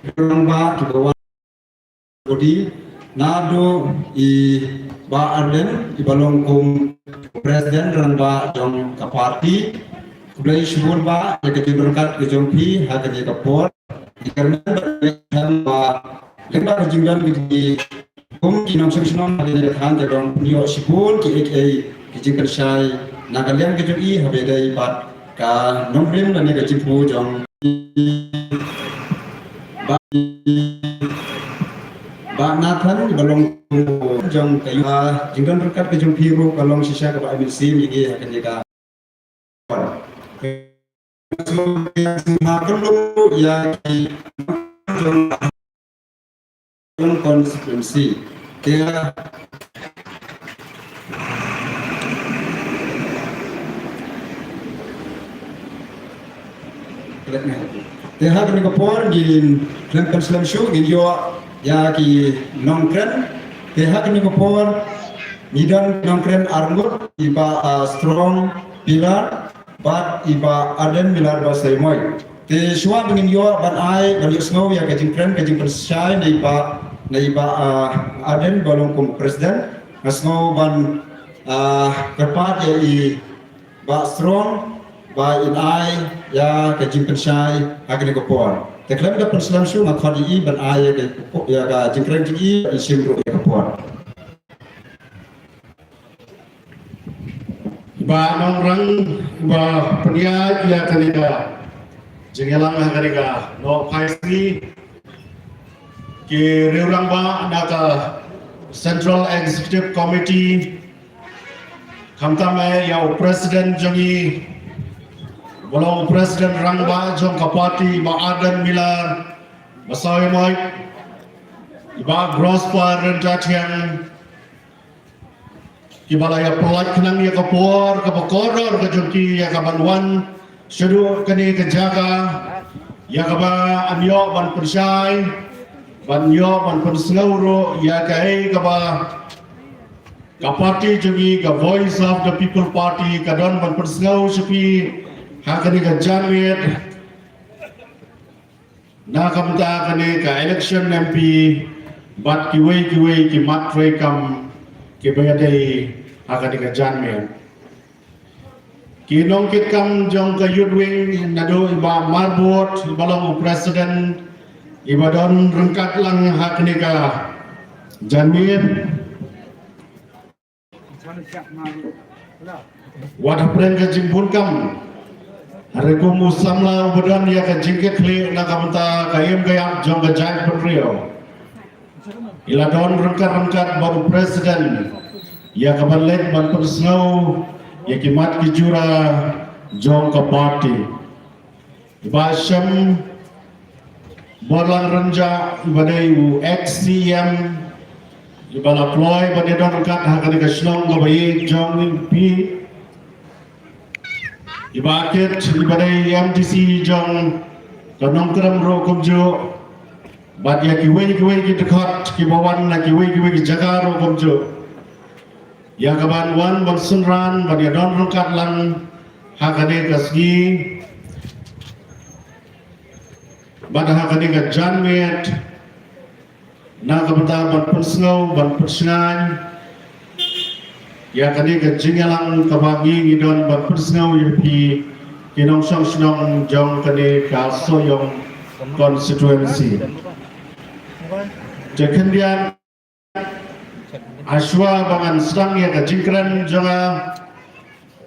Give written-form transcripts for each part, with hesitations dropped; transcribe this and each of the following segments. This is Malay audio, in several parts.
Rangba kibawan bodi nado I ba arden I balong kum presiden rangba jong kaparti kulai shubur ba ya kejurkat kejompi hakan ya kapor karena ba lengba kejingdan di kum kinam sumsum ada han jadong nio shibun ki kejingkan syai nagalian kejui habedai bat ka nombrim dan kejimpu jong ba Nathan balong jong kayu jingdan berkat kejung piru balong sisa ke ba sim iki akan jaga makan lu ya jong konstitusi dia Tehak ni kapor gin Lempel Islam Show gin yo ya ki nongkren tehak ni kapor midan nongkren armur iba strong pilar bat iba aden pilar basai moy te shua bingin yo ban ai ban yo snow ya kajing persai na iba aden balong kum presiden snow ban kerpat ya I ba strong ba in ai ya kajing persai agni kapor Teklam da perselanshu makhadi I ban ai ya ga jingkren I isim ro ya kapor ba nongrang ba penia ya kaniga jengelang kaniga no paisi ke reurang ba naka Central Executive Committee kamtame ya president jongi bolong presiden rangba jong kapati ba adan milar basai mai ba gross par rentatian ibalaya pelat kenang ya kapor kapakoror ke jongki ya kabanwan sedu kani kejaga ya kaba anyo ban persai ban yo ban perselauro ya kai kaba kapati jongi ka voice of the people party kadon ban perselau sepi hakani ka jamit na kamta kani ka election MP bat kiwei ki matre kam ki bayadai hakani ka jamit ki nongkit kam jong ka yudwing nado iba marbot balong president iba don rengkat lang hakani ka jamit wadah pren ka jimpun kam Reku musamla ubadan ya ka jingket le na kamta kayem gayam jong ka jang penrio ila don rengkat baru presiden ya ka balet ban persau ya kimat ki jura jong ka party ibasham bolang renja ibadai XCM ibala ploy bade don rengkat hakani ka shlong ka bayi jong pi ibaket ibadai MTC jong kanong kram ro kumjo bat ya kiwei ki dekat ki bawan na kiwei ki jaga ro kumjo ya kaban wan bang sunran bat ya don rongkat lang hakade kasgi bat hakade ka janmet na kabata bat persngau bat persngan ya kani ka jingalang kabagi ngidon bat persngau yupi kinong song jong kani ka soyong constituency jekendian aswa bangan sedang ya ka jingkran jonga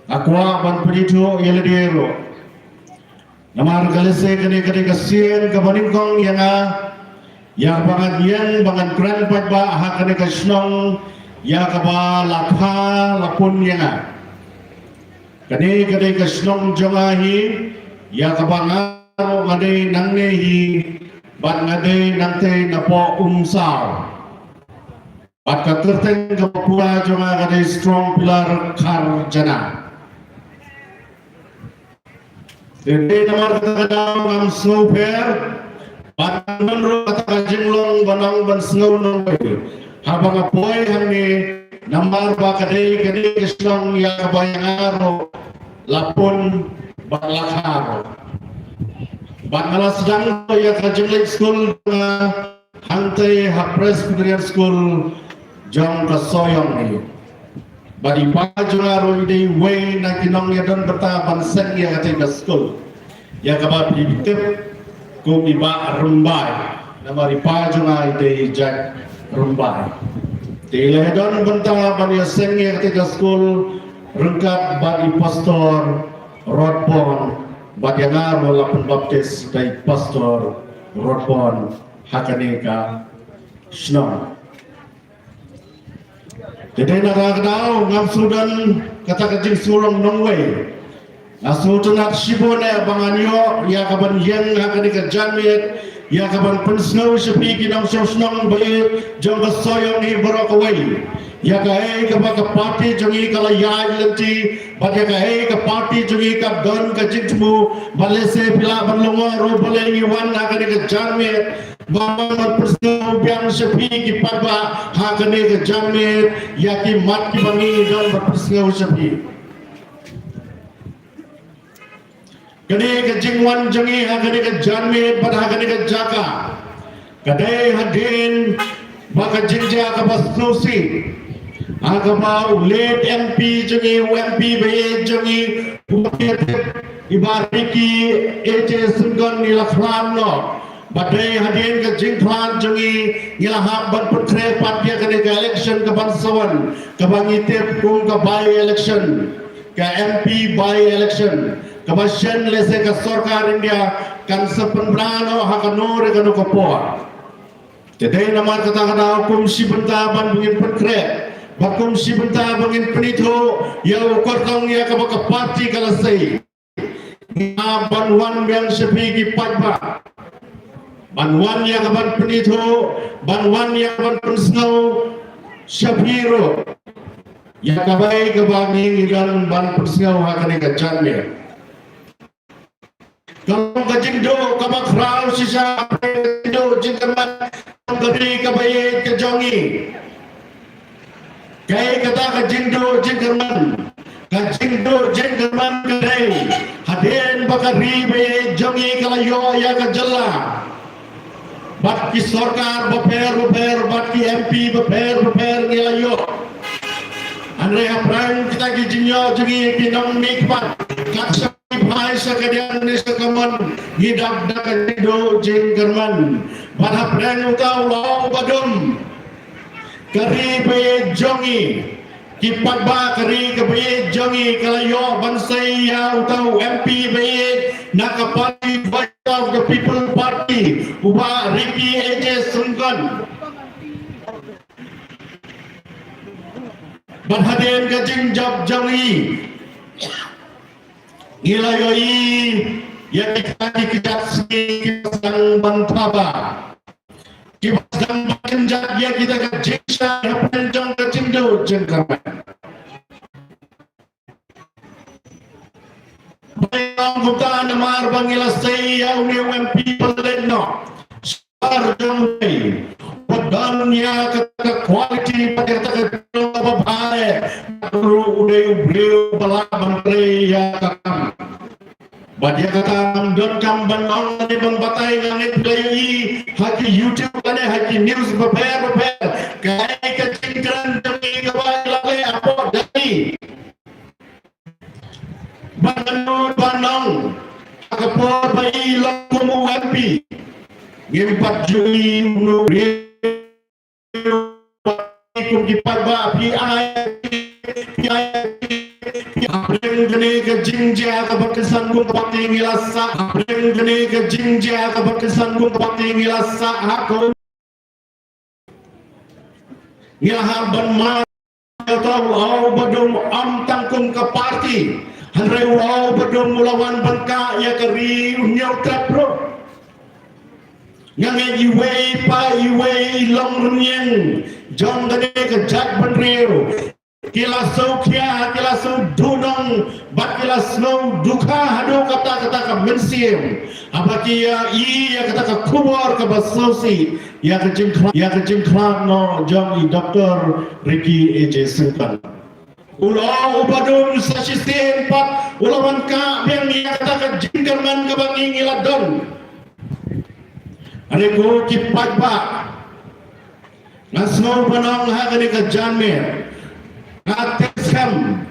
akwa ban pedito yeledero namar galese kani ka sien ka baningkong yang bangan yen bangan kran ba hakane ka snong ya kaba lakha lapun yang kani ka snong jonga hi ya kaba ngaro ngade nangne hi bat ngade nangte napo umsar bat ka terteng ka pura jonga ngade strong pilar khar jana dede namar kata ngam slow fair bat menro kata jinglong banang ban slow nong habang apoy hamni namar ba kadai kislang ya bayangaro lapon balakharo Bat malah sedang ya Kajenglik School Hantai Presbyterian School Jong Kasoyong ni. Badi pajaro ide way na kinong ya don beta bansen ya Kajenglik School. Ya kabar bibitip kum iba rumbai. Nama pajaro ide Jack rumbai. Tile don benta bani sen ya Kajenglik School rengkat badi pastor Rodbon. Bagaimana melakukan baptis dari Pastor Rodbon Hakaneka Snow. Jadi nak tahu ngasudan kata kecil sulung nongway. Ngasudan nak sibone banganyo ya kaban yang Hakaneka jamit ya kaban pensnow sepi kinang sosnong bayit jong soyong ni berokaway. Ya kahai ke parti jongi kala yai lenti, bagi kahai ke parti jongi ka don ka jingmu, balese pila berlongo ro balengi wan akan ke jamit, bawa persno biang sepi ki paba akan ke jamit, ya ki mat ki bangi don berpersno sepi. Kini ke jingwan jongi akan ke jamit, pada akan ke jaka, kadai hadin baka jingja ka basnusi. Agama ulet MP jongi UMP baye jongi umat ibariki ece sunggon nilaklan no badai hadin ke jingklan jongi nilahap ban putre partia ke election ke bansawan ke bangitip kung ke by election ke MP by election ke basyan lese ke sorkar India kan sepenbrano hakanur ke nukopor jadi nama kata-kata hukum si bentaban bungin putre Bakum si benta bangin penito ya ukortong ya kabaka parti kalasay. Banwan yang sepigi padba. Banwan ya kaban penito, banwan ya kaban pensnaw Shapiro. Ya kabay kabanging ilan ban pensnaw hakani kacamnya. Kalau kajindo kabak raw si sa penito jintaman kabay kabay kajongi. Kaya kata kajindo jengkerman kadai hadin baka ribe jongi kalayo ya kajalla bat ki sorkar beper bat ki MP beper nilayo andre aprang kita ki jinyo jongi pinong mikpat kaksa bhai sakadian ni sakaman hidap da kajindo jengkerman bat aprang utau law badum kari baye jongi kipat ba kari ke baye jongi kalayo bansai ya utau MP baye nakapati voice of the people party uba Ricky AJ Sunggon berhadir ke jinjab jongi ngilayoi yang dikati kejat sini kisang bantaba Kibasang makinjak ya kita ke jiksa penjong ke cindo jengkaman. Bayang buta namar bangilas saya uni UMP peleno. Sarjong padanya ke quality pada ke apa bahaya. Dulu udah beliau balaban ya kakam. Badia kata don kamban on ni bang batai ngangit play haki YouTube ane haki news beber kai kecingkran demi kawai lagi apa dari banong akapor bayi lakumu MP ngimpat jui nuri kum kipat ba PI Apreng geni ke jingja ke berkesan kum pati ngilasa Apreng geni ke jingja ke berkesan kum pati ngilasa Aku Ngilahar ban ma Tahu au badum am tangkum ke parti Hanrei au badum mulawan bangka ya keri unyau trapro Ngange iwei pa iwei long renyeng Jong geni ke jak benriu Kila saukia, kila sau dunong, bat kila snow duka hado kata ka mensim. Apa kia ya kata ka kubor ka basosi ya ke jingklan no jong i Dr. Ricky AJ Sunggon. Ulo ubadum sa sistem pat ulawan ka biang ya kata ka jingkerman ka banging iladon. Ane ko kipat ba? Ngasno panong ha kani ka janmer. Ngateskam.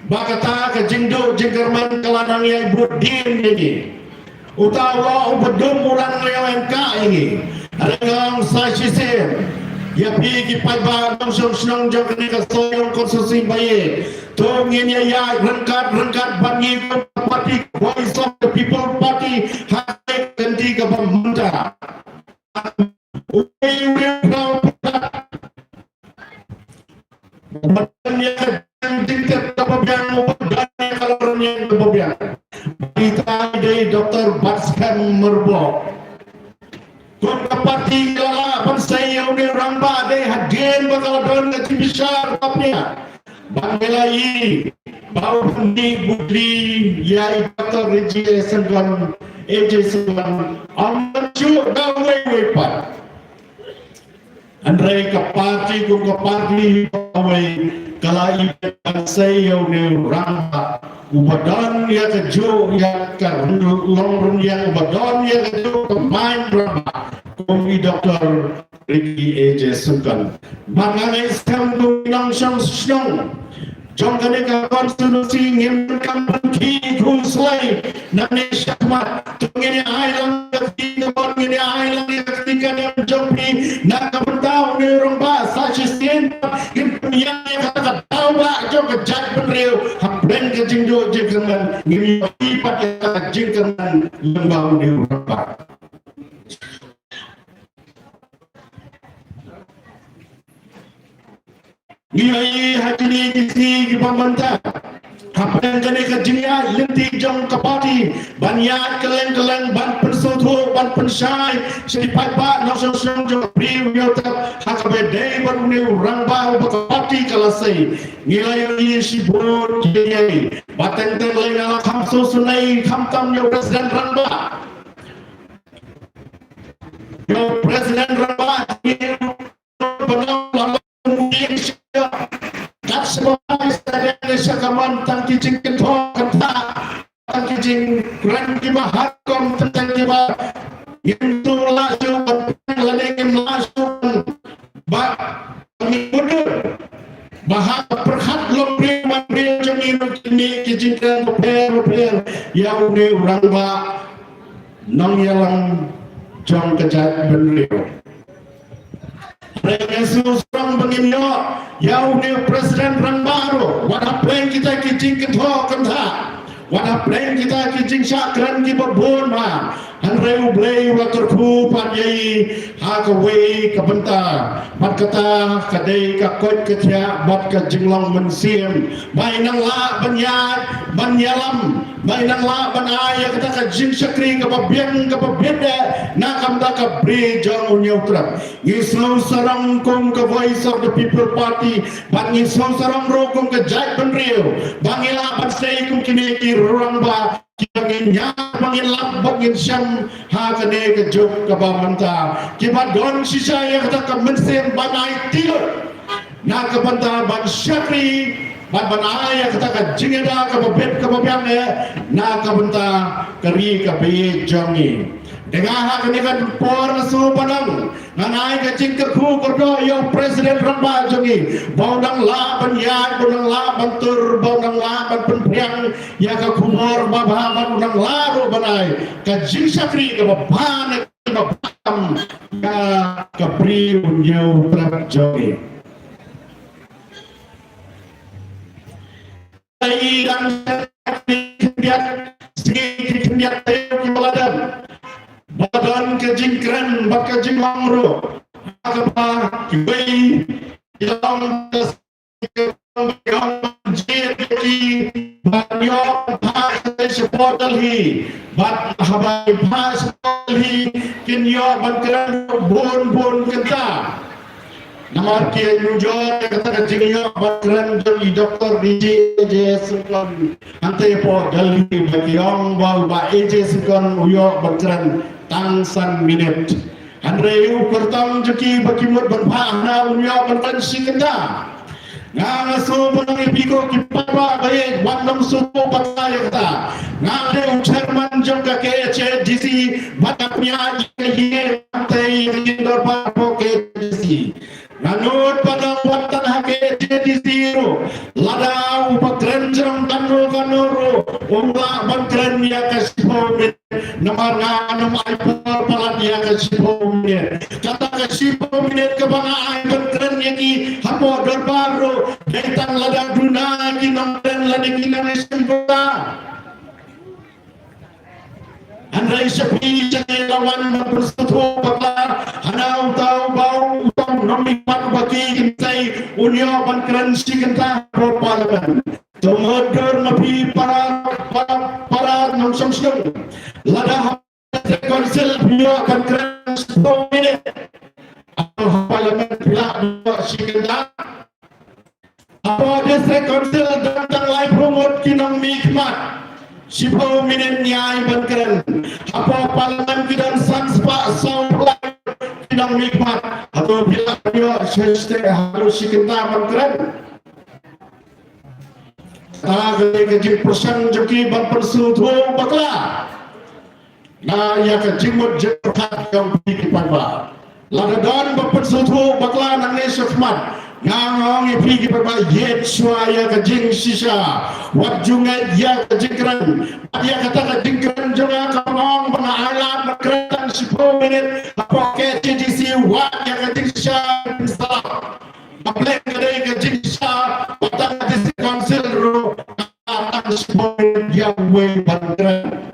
Bakata ka jindo jingkerman kalanang yang berdin ini. Utawa ubedum orang yang ka ini. Arengang sasisen. Ya pergi pada langsung senang jangan dikasih konstruksi baik. Tungin ya rengkat bagi parti Voice of the People Party hak ganti ke pemerintah. Badannya tingkat kebabian badannya kalornya kebabian. Kita dari Dr. Baskan Merbok. Kung parti kala pansay uni ramba de hadin bakal don ke besar kapnya bangelai bau pundi budri ya Dr. Reji Sengan Sengan amju gawe wepat Andre ke parti gawe kala pansay uni ramba ubadon ya kejo ya longrung ya ubadon ya kejo main drama kumi Dr. Ricky A.J. Sungkan mangangai skam nang syang syang jong kaneka konstitusi ngimkan ki kuslai nani syakmat tungini ailang ketika ailang ketika yang jompi nak bentau ni romba sasisten yang kata tahu ba jong kejat penriu haplen ke jingdo jengkeman ngimi pakai jengkeman lembau ni romba. Nilai hati isi di pemerintah. Apa yang kena kerjanya lenti jong kapati banyak keleng ban pensoto ban pensai sedipat ba langsung jong priu tak hakabede beruni orang ba kapati kalasai nilai ini sibur kiai bateng lain ala kamso sunai kamtam yo presiden ramba yo presiden ramba Sakaman tangki jing kentok kata tangki jing keren kima hakom tentang kima yang tu langsung ladeng langsung bah kami mundur bahak perhat lombre mambre jami ini kijing keren rupiah yang ni orang bah nong yalang jong kejat beliau. Yesus orang begini, ya udah presiden orang baru. Wadah plan kita kijing ketua kentah. Wadah plan kita kijing syakran kita berbun mah. Hanreu blay waterku padai hakaway kebentar. Mat kata kadai kakot ketia bat kejinglong mensim. Mainang la banyalam. Mainang la banaya kata kejing syakri kebabian dah. Nakam dah kabri jong unyautra. Ngisau sarang kong ke Voice of the People Party. Bat ngisau sarang rokong ke Jai Penriu. Bangila bat say kong kiniki ruang ba. Kibangin bangin bangin syam hakane ke jok ke bamanta kibat don sisa yang kata ke mensen banai tidur na ke banta ban syakri ban banai yang kata ke jingeda ke babet ke babiannya na ke banta keri ke bayi jongi dengan hakane kan por su panang nanai ke jingker ku kordo yo presiden ramba jongi baudang la banyan baudang la bantur baudang la ban penpriang ya ke kumor babah baudang la ro banai ke jing syakri ke baban ke babam ya ke pri unyo jongi ai dan kegiatan kegiatan kegiatan badan kejingkran bak kejing langro apa kibai yang yang jadi banyo pas supportal hi bat habai pas hi kinyo bankran bon kenta namar ke nujo kata kejingyo bankran jadi doktor DJ Sengan ante po dalhi bagyong ba AJ Sengan uyo bankran tangsan minit Andreu kertang jeki bakimut berpahna unya bertensi kenda nga so panang ipiko kipapa baye wandam supo pataya kata nga de chairman jong ka KHDC batapnya ye tay indor pa po KHDC nanut padang watan ha KHDC ro lada upakren jong kanu kanuro umla bankren ya kasipo namar nga anam aipor palat ya kasipo kata kasipo minit ka banga ay bankren yaki hapo darbaro Daitan lada guna kinamdan lada kinamesempata Andai sepi jangan lawan bersetuju bakar Hanau tahu bau utang nomipat bagi kintai Unio bankran si kenta parlemen Tomodur nabi para nangsam siang Lada konsil bio bankran 10 minit Parlemen pihak si kenta Apa distrik konsil datang live promote kinang mikmat 10 minit nyai bankeren apa parlemen kidan sanspa sampla kinang mikmat atau bila dia seste harus kita bankeren agak kejim persen joki berpersutu bakla na ya kejimut jekat yang pikipan ba lagadan berpersutu bakla nang nesofmat ngangong ipigi perba yet suaya kajing sisa wajunga ya kajingkran dia kata kajingkran juga kamong mga alam berkeretan 10 menit apa KCDC wak ya kajing sisa salah maplek kadai kajing sisa patang district council ro patang 10 menit yang way bandran